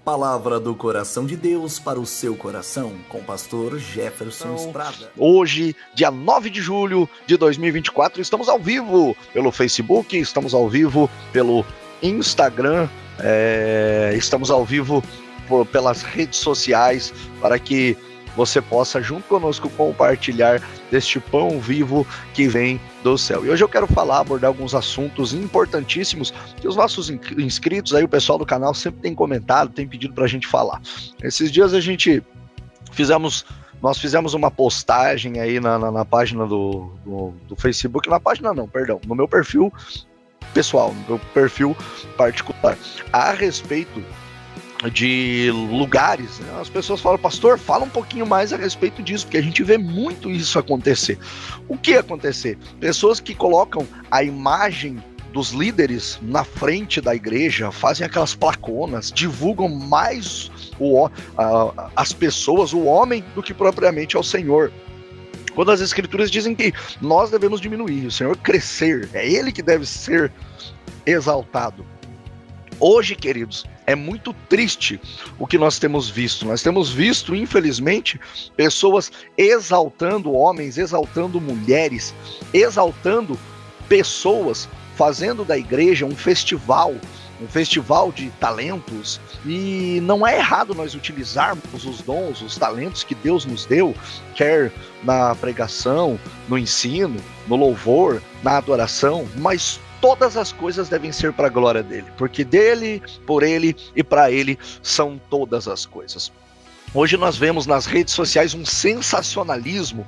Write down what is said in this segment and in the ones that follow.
Palavra do coração de Deus para o seu coração, com o pastor Jefferson Estrada. Hoje, dia 9 de julho de 2024, estamos ao vivo pelo Facebook, estamos ao vivo pelo Instagram, estamos ao vivo pelas redes sociais, para que você possa, junto conosco, compartilhar deste pão vivo que vem do céu. E hoje eu quero abordar alguns assuntos importantíssimos que os nossos inscritos, aí o pessoal do canal sempre tem comentado, tem pedido para a gente falar. Esses dias nós fizemos uma postagem aí na página do Facebook, no meu perfil pessoal, no meu perfil particular, a respeito de lugares, né? As pessoas falam: pastor, fala um pouquinho mais a respeito disso, porque a gente vê muito isso acontecer. O que acontecer? Pessoas que colocam a imagem dos líderes na frente da igreja, fazem aquelas placonas, divulgam mais as pessoas, o homem, do que propriamente ao Senhor. Quando as escrituras dizem que nós devemos diminuir, o Senhor crescer, é Ele que deve ser exaltado. Hoje, queridos, é muito triste o que nós temos visto. Nós temos visto, infelizmente, pessoas exaltando homens, exaltando mulheres, exaltando pessoas, fazendo da igreja um festival de talentos. E não é errado nós utilizarmos os dons, os talentos que Deus nos deu, quer na pregação, no ensino, no louvor, na adoração, mas todas as coisas devem ser para a glória dele, porque dele, por ele e para ele são todas as coisas. Hoje nós vemos nas redes sociais um sensacionalismo,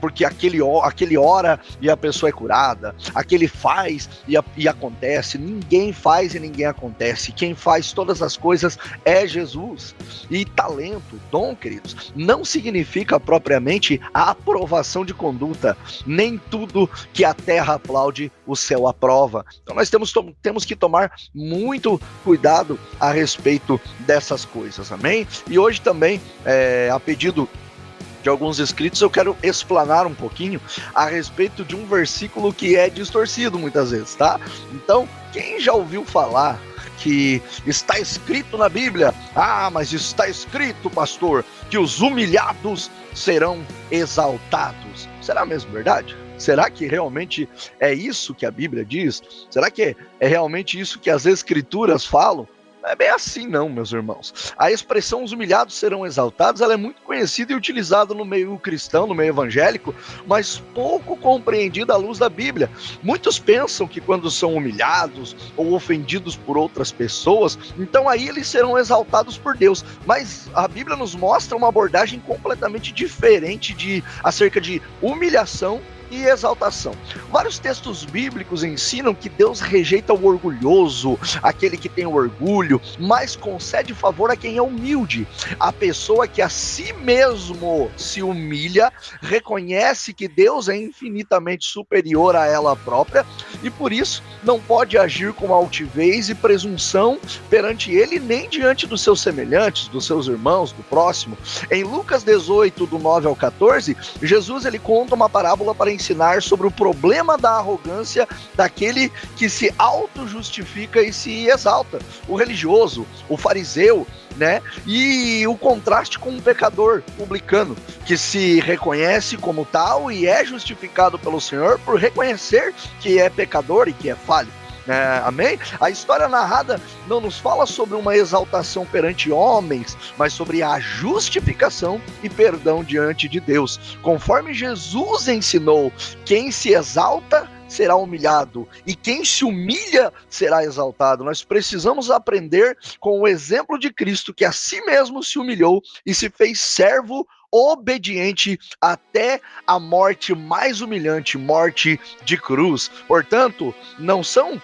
porque aquele ora e a pessoa é curada, aquele faz e acontece. Ninguém faz e ninguém acontece. Quem faz todas as coisas é Jesus. E talento, dom, queridos, não significa propriamente a aprovação de conduta. Nem tudo que a terra aplaude, o céu aprova. Então nós temos que tomar muito cuidado a respeito dessas coisas, amém? E hoje também, a pedido de alguns inscritos, eu quero explanar um pouquinho a respeito de um versículo que é distorcido muitas vezes, tá? Então, quem já ouviu falar que está escrito na Bíblia: mas está escrito, pastor, que os humilhados serão exaltados? Será mesmo verdade? Será que realmente é isso que a Bíblia diz? Será que é realmente isso que as Escrituras falam? Não é bem assim não, meus irmãos. A expressão os humilhados serão exaltados, ela é muito conhecida e utilizada no meio cristão, no meio evangélico, mas pouco compreendida à luz da Bíblia. Muitos pensam que quando são humilhados ou ofendidos por outras pessoas, então aí eles serão exaltados por Deus. Mas a Bíblia nos mostra uma abordagem completamente diferente acerca de humilhação e exaltação. Vários textos bíblicos ensinam que Deus rejeita o orgulhoso, aquele que tem orgulho, mas concede favor a quem é humilde. A pessoa que a si mesmo se humilha, reconhece que Deus é infinitamente superior a ela própria e por isso não pode agir com altivez e presunção perante ele, nem diante dos seus semelhantes, dos seus irmãos, do próximo. Em Lucas 18, do 9 ao 14, Jesus ele conta uma parábola para ensinar sobre o problema da arrogância daquele que se auto-justifica e se exalta, o religioso, o fariseu, né? E o contraste com um pecador publicano que se reconhece como tal e é justificado pelo Senhor por reconhecer que é pecador e que é falho. Amém? A história narrada não nos fala sobre uma exaltação perante homens, mas sobre a justificação e perdão diante de Deus. Conforme Jesus ensinou, quem se exalta será humilhado e quem se humilha será exaltado. Nós precisamos aprender com o exemplo de Cristo, que a si mesmo se humilhou e se fez servo obediente até a morte mais humilhante, morte de cruz. Portanto, não são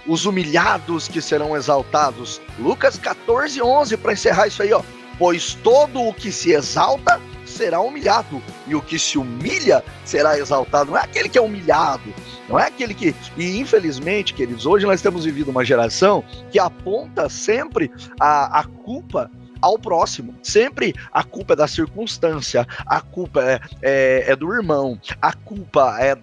os humilhados que serão exaltados. Lucas 14:11, para encerrar isso aí, pois todo o que se exalta será humilhado, e o que se humilha será exaltado. Não é aquele que é humilhado, não é aquele que... E infelizmente, queridos, hoje nós temos vivido uma geração que aponta sempre a culpa ao próximo. Sempre a culpa é da circunstância, a culpa é do irmão, a culpa é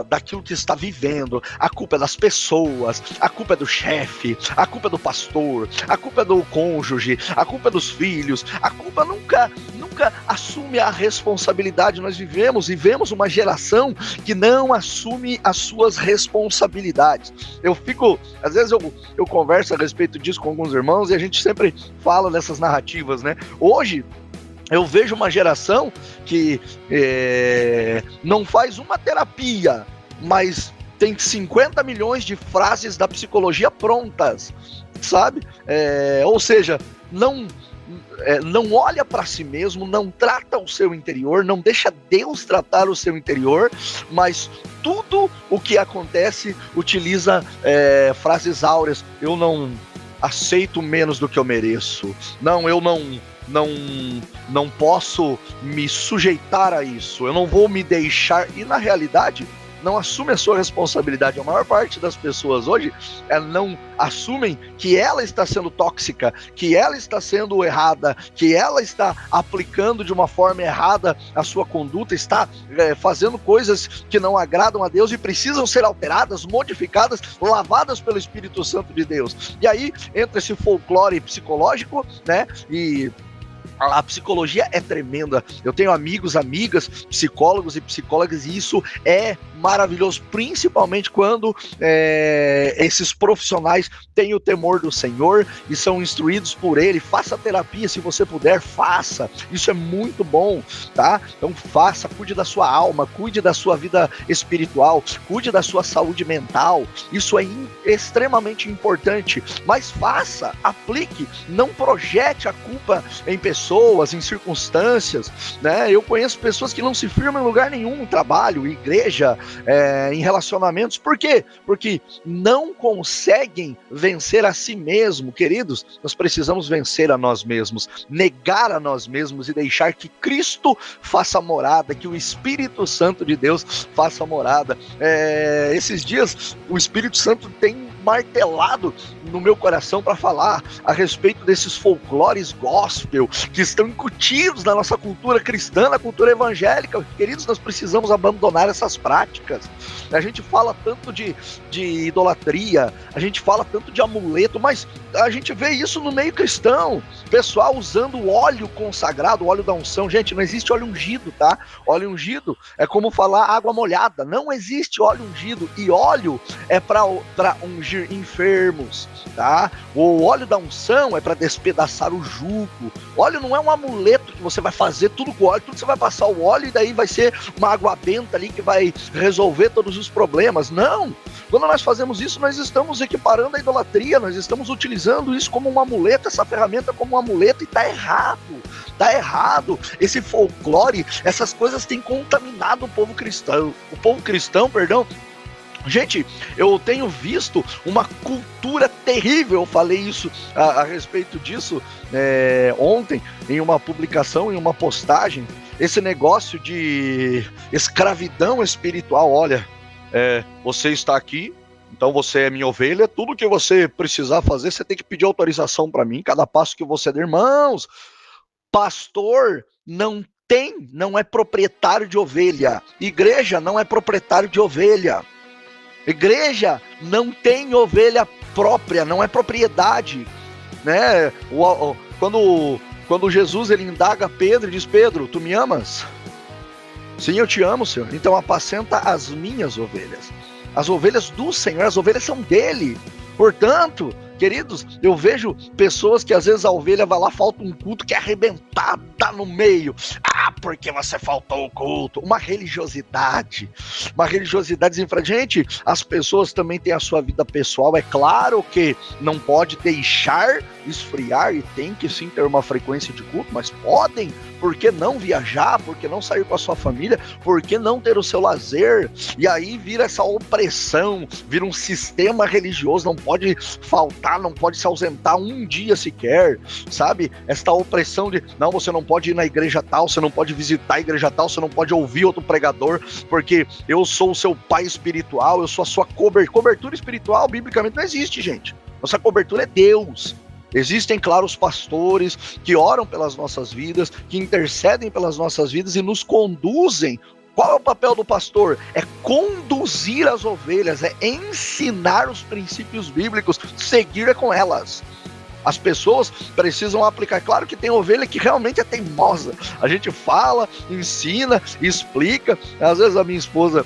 daquilo que está vivendo, a culpa é das pessoas, a culpa é do chefe, a culpa é do pastor, a culpa é do cônjuge, a culpa é dos filhos, a culpa nunca assume a responsabilidade. Nós vivemos uma geração que não assume as suas responsabilidades. Às vezes eu converso a respeito disso com alguns irmãos e a gente sempre fala dessas narrativas, né? Hoje eu vejo uma geração que não faz uma terapia, mas tem 50 milhões de frases da psicologia prontas, sabe? Ou seja, não olha para si mesmo, não trata o seu interior, não deixa Deus tratar o seu interior, mas tudo o que acontece utiliza frases áureas. Eu não aceito menos do que eu mereço. Não, eu não posso me sujeitar a isso. Eu não vou me deixar. E na realidade, não assume a sua responsabilidade. A maior parte das pessoas hoje não assumem que ela está sendo tóxica, que ela está sendo errada, que ela está aplicando de uma forma errada a sua conduta, está fazendo coisas que não agradam a Deus e precisam ser alteradas, modificadas, lavadas pelo Espírito Santo de Deus. E aí entra esse folclore psicológico, né? E a psicologia é tremenda. Eu tenho amigos, amigas, psicólogos e psicólogas, e isso é maravilhoso, principalmente quando esses profissionais têm o temor do Senhor e são instruídos por Ele. Faça terapia, se você puder, faça. Isso é muito bom, tá? Então faça, cuide da sua alma, cuide da sua vida espiritual, cuide da sua saúde mental. Isso é extremamente importante, mas faça, aplique, não projete a culpa em pessoas, em circunstâncias, né? Eu conheço pessoas que não se firmam em lugar nenhum, trabalho, igreja, em relacionamentos. Por quê? Porque não conseguem vencer a si mesmo. Queridos, nós precisamos vencer a nós mesmos, negar a nós mesmos e deixar que Cristo faça morada, que o Espírito Santo de Deus faça morada. Esses dias o Espírito Santo tem martelado no meu coração para falar a respeito desses folclores gospel que estão incutidos na nossa cultura cristã, na cultura evangélica. Queridos, nós precisamos abandonar essas práticas. A gente fala tanto de idolatria, a gente fala tanto de amuleto, mas a gente vê isso no meio cristão, pessoal usando o óleo consagrado, o óleo da unção. Gente, não existe óleo ungido, tá? Óleo ungido é como falar água molhada, não existe óleo ungido, e óleo é para ungir enfermos, tá? O óleo da unção é para despedaçar o jugo. Óleo não é um amuleto que você vai fazer tudo com óleo, tudo você vai passar o óleo e daí vai ser uma água benta ali que vai resolver todos os problemas. Não! Quando nós fazemos isso, nós estamos equiparando a idolatria, nós estamos utilizando isso como um amuleto, essa ferramenta como um amuleto, e tá errado. Tá errado. Esse folclore, essas coisas têm contaminado o povo cristão. O povo cristão, perdão. Gente, eu tenho visto uma cultura terrível. Eu falei isso a respeito disso ontem, em uma publicação, em uma postagem. Esse negócio de escravidão espiritual. Olha, você está aqui, então você é minha ovelha. Tudo que você precisar fazer, você tem que pedir autorização para mim. Cada passo que você der, irmãos, pastor não é proprietário de ovelha. Igreja não é proprietário de ovelha. Igreja não tem ovelha própria, não é propriedade, né? Quando Jesus ele indaga Pedro e diz: Pedro, tu me amas? Sim, eu te amo, Senhor. Então apacenta as minhas ovelhas. As ovelhas do Senhor, as ovelhas são dele. Portanto, queridos, eu vejo pessoas que às vezes a ovelha vai lá, falta um culto, quer arrebentar, tá no meio. Ah, porque você faltou o culto. Uma religiosidade desenfreada. Gente, as pessoas também têm a sua vida pessoal. É claro que não pode deixar esfriar e tem que sim ter uma frequência de culto, mas podem. Por que não viajar? Por que não sair com a sua família? Por que não ter o seu lazer? E aí vira essa opressão, vira um sistema religioso, não pode faltar, não pode se ausentar um dia sequer, sabe? Esta opressão de, não, você não pode ir na igreja tal, você não pode visitar a igreja tal, você não pode ouvir outro pregador, porque eu sou o seu pai espiritual, eu sou a sua cobertura espiritual, biblicamente não existe, gente. Nossa cobertura é Deus. Existem, claro, os pastores que oram pelas nossas vidas, que intercedem pelas nossas vidas e nos conduzem. Qual é o papel do pastor? É conduzir as ovelhas, é ensinar os princípios bíblicos, seguir com elas. As pessoas precisam aplicar. Claro que tem ovelha que realmente é teimosa. A gente fala, ensina, explica. Às vezes a minha esposa,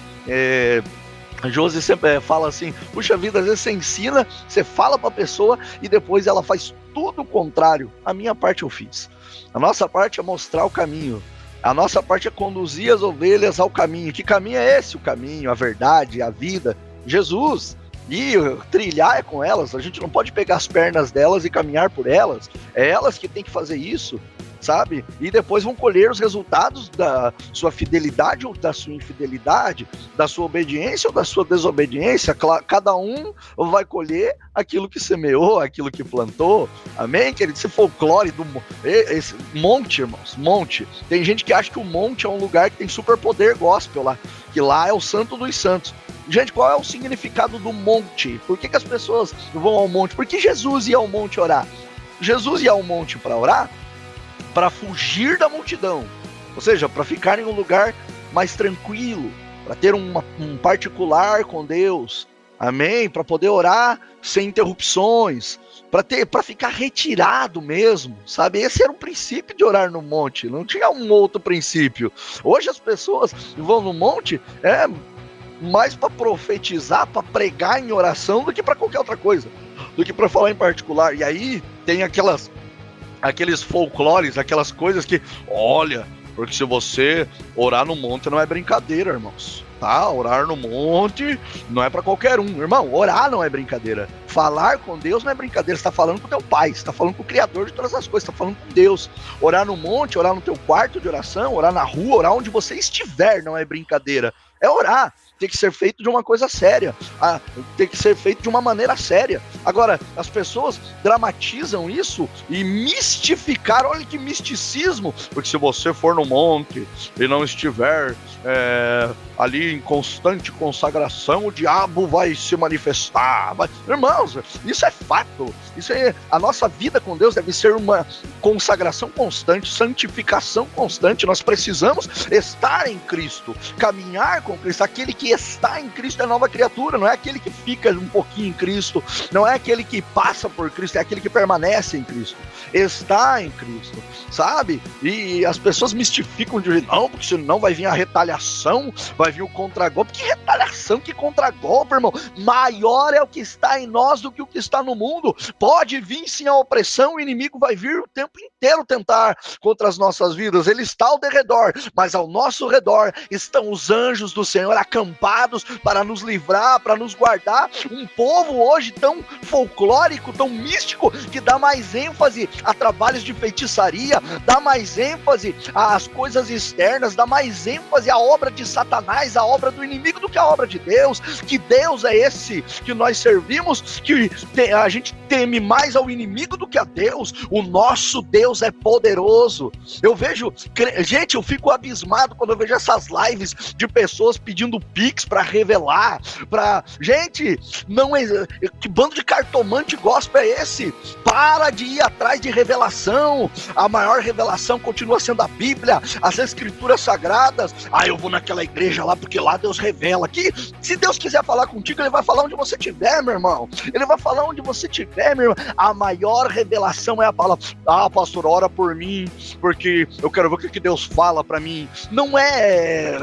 a Josi sempre fala assim, puxa vida, às vezes você ensina, você fala para a pessoa e depois ela faz tudo o contrário. A minha parte eu fiz. A nossa parte é mostrar o caminho. A nossa parte é conduzir as ovelhas ao caminho. Que caminho é esse? O caminho, a verdade, a vida. Jesus. E trilhar é com elas. A gente não pode pegar as pernas delas e caminhar por elas. É elas que tem que fazer isso, sabe? E depois vão colher os resultados da sua fidelidade ou da sua infidelidade, da sua obediência ou da sua desobediência. Cada um vai colher aquilo que semeou, aquilo que plantou. Amém, querido? Esse folclore do esse monte, irmãos, monte. Tem gente que acha que o monte é um lugar que tem superpoder gospel lá, que lá é o santo dos santos. Gente, qual é o significado do monte? Por que as pessoas vão ao monte? Por que Jesus ia ao monte orar? Jesus ia ao monte para orar, para fugir da multidão, ou seja, para ficar em um lugar mais tranquilo, para ter um particular com Deus, amém? Para poder orar sem interrupções, para ficar retirado mesmo, sabe? Esse era o princípio de orar no monte, não tinha um outro princípio. Hoje as pessoas vão no monte mais para profetizar, para pregar em oração do que para qualquer outra coisa, do que para falar em particular. E aí tem aqueles folclores, aquelas coisas que, olha, porque se você orar no monte não é brincadeira, irmãos, tá? Orar no monte não é para qualquer um, irmão. Orar não é brincadeira. Falar com Deus não é brincadeira. Você tá falando com o teu pai, você tá falando com o Criador de todas as coisas, você tá falando com Deus. Orar no monte, orar no teu quarto de oração, orar na rua, orar onde você estiver não é brincadeira. É orar. Tem que ser feito de uma coisa séria, tem que ser feito de uma maneira séria. Agora, as pessoas dramatizam isso e mistificaram, olha que misticismo, porque se você for no monte e não estiver ali em constante consagração, o diabo vai se manifestar. Irmãos, isso é fato, a nossa vida com Deus deve ser uma consagração constante, santificação constante. Nós precisamos estar em Cristo, caminhar com Cristo. Aquele que está em Cristo é nova criatura, não é aquele que fica um pouquinho em Cristo, não é aquele que passa por Cristo, é aquele que permanece em Cristo, está em Cristo, sabe? E as pessoas mistificam de jeito, não, porque senão vai vir a retaliação, vai vir o contragolpe. Que retaliação, que contragolpe, irmão? Maior é o que está em nós do que o que está no mundo. Pode vir sim a opressão, o inimigo vai vir o tempo inteiro tentar contra as nossas vidas, ele está ao derredor, mas ao nosso redor estão os anjos do Senhor acampados para nos livrar, para nos guardar. Um povo hoje tão folclórico, tão místico, que dá mais ênfase a trabalhos de feitiçaria, dá mais ênfase às coisas externas, dá mais ênfase à obra de Satanás, à obra do inimigo, do que à obra de Deus. Que Deus é esse que nós servimos, que a gente teme mais ao inimigo do que a Deus. O nosso Deus é poderoso. Eu vejo, gente, eu fico abismado quando eu vejo essas lives de pessoas pedindo Pix para revelar, gente, não é, que bando de cartomante gospel é esse? Para de ir atrás de revelação. A maior revelação continua sendo a Bíblia, as escrituras sagradas. Eu vou naquela igreja lá porque lá Deus revela. Que se Deus quiser falar contigo, ele vai falar onde você estiver, meu irmão. Ele vai falar onde você estiver, meu irmão. A maior revelação é a palavra. Pastor, ora por mim, porque eu quero ver o que Deus fala para mim. Não é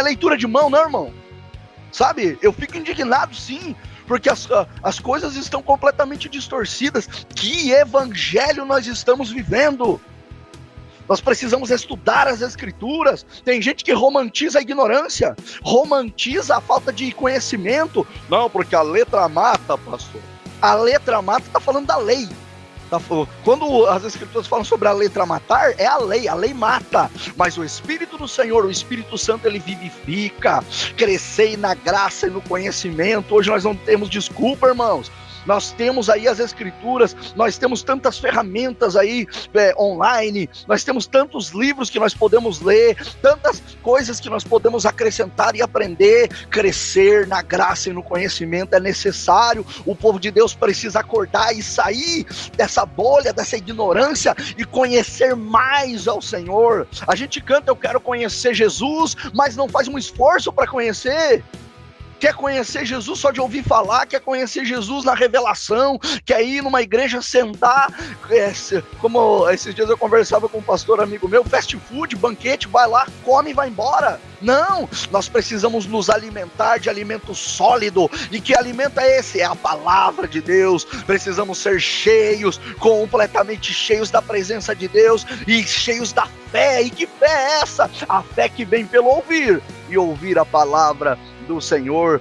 leitura de mão, não, irmão. Sabe? Eu fico indignado, sim, porque as coisas estão completamente distorcidas. Que evangelho nós estamos vivendo? Nós precisamos estudar as escrituras. Tem gente que romantiza a ignorância, romantiza a falta de conhecimento. Não, porque a letra mata, pastor. A letra mata, está falando da lei. Quando as escrituras falam sobre a letra matar, é a lei mata, mas o Espírito do Senhor, o Espírito Santo, ele vivifica. Crescei na graça e no conhecimento. Hoje nós não temos desculpa, irmãos. nós temos aí as escrituras, nós temos tantas ferramentas aí online, nós temos tantos livros que nós podemos ler, tantas coisas que nós podemos acrescentar e aprender. Crescer na graça e no conhecimento é necessário. O povo de Deus precisa acordar e sair dessa bolha, dessa ignorância e conhecer mais ao Senhor. A gente canta, eu quero conhecer Jesus, mas não faz um esforço para conhecer. Quer conhecer Jesus só de ouvir falar, quer conhecer Jesus na revelação, quer ir numa igreja sentar, como esses dias eu conversava com um pastor amigo meu, fast food, banquete, vai lá, come e vai embora. Não, nós precisamos nos alimentar de alimento sólido. E que alimento é esse? É a palavra de Deus. Precisamos ser cheios, completamente cheios da presença de Deus e cheios da fé. E que fé é essa? A fé que vem pelo ouvir e ouvir a palavra do Senhor.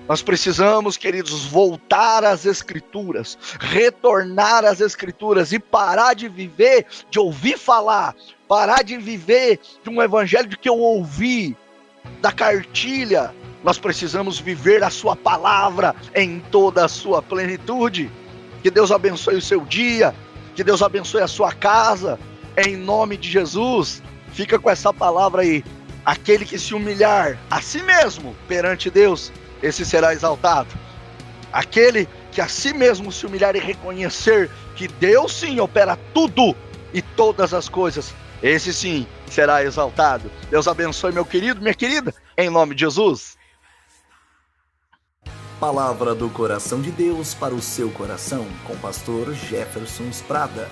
Nós precisamos, queridos, voltar às Escrituras, retornar às Escrituras e parar de viver, de ouvir falar, parar de viver de um evangelho de que eu ouvi, da cartilha. Nós precisamos viver a sua palavra em toda a sua plenitude. Que Deus abençoe o seu dia, que Deus abençoe a sua casa, em nome de Jesus. Fica com essa palavra aí. Aquele que se humilhar a si mesmo perante Deus, esse será exaltado. Aquele que a si mesmo se humilhar e reconhecer que Deus sim opera tudo e todas as coisas, esse sim será exaltado. Deus abençoe, meu querido, minha querida, em nome de Jesus. Palavra do coração de Deus para o seu coração, com o pastor Jefferson Prada.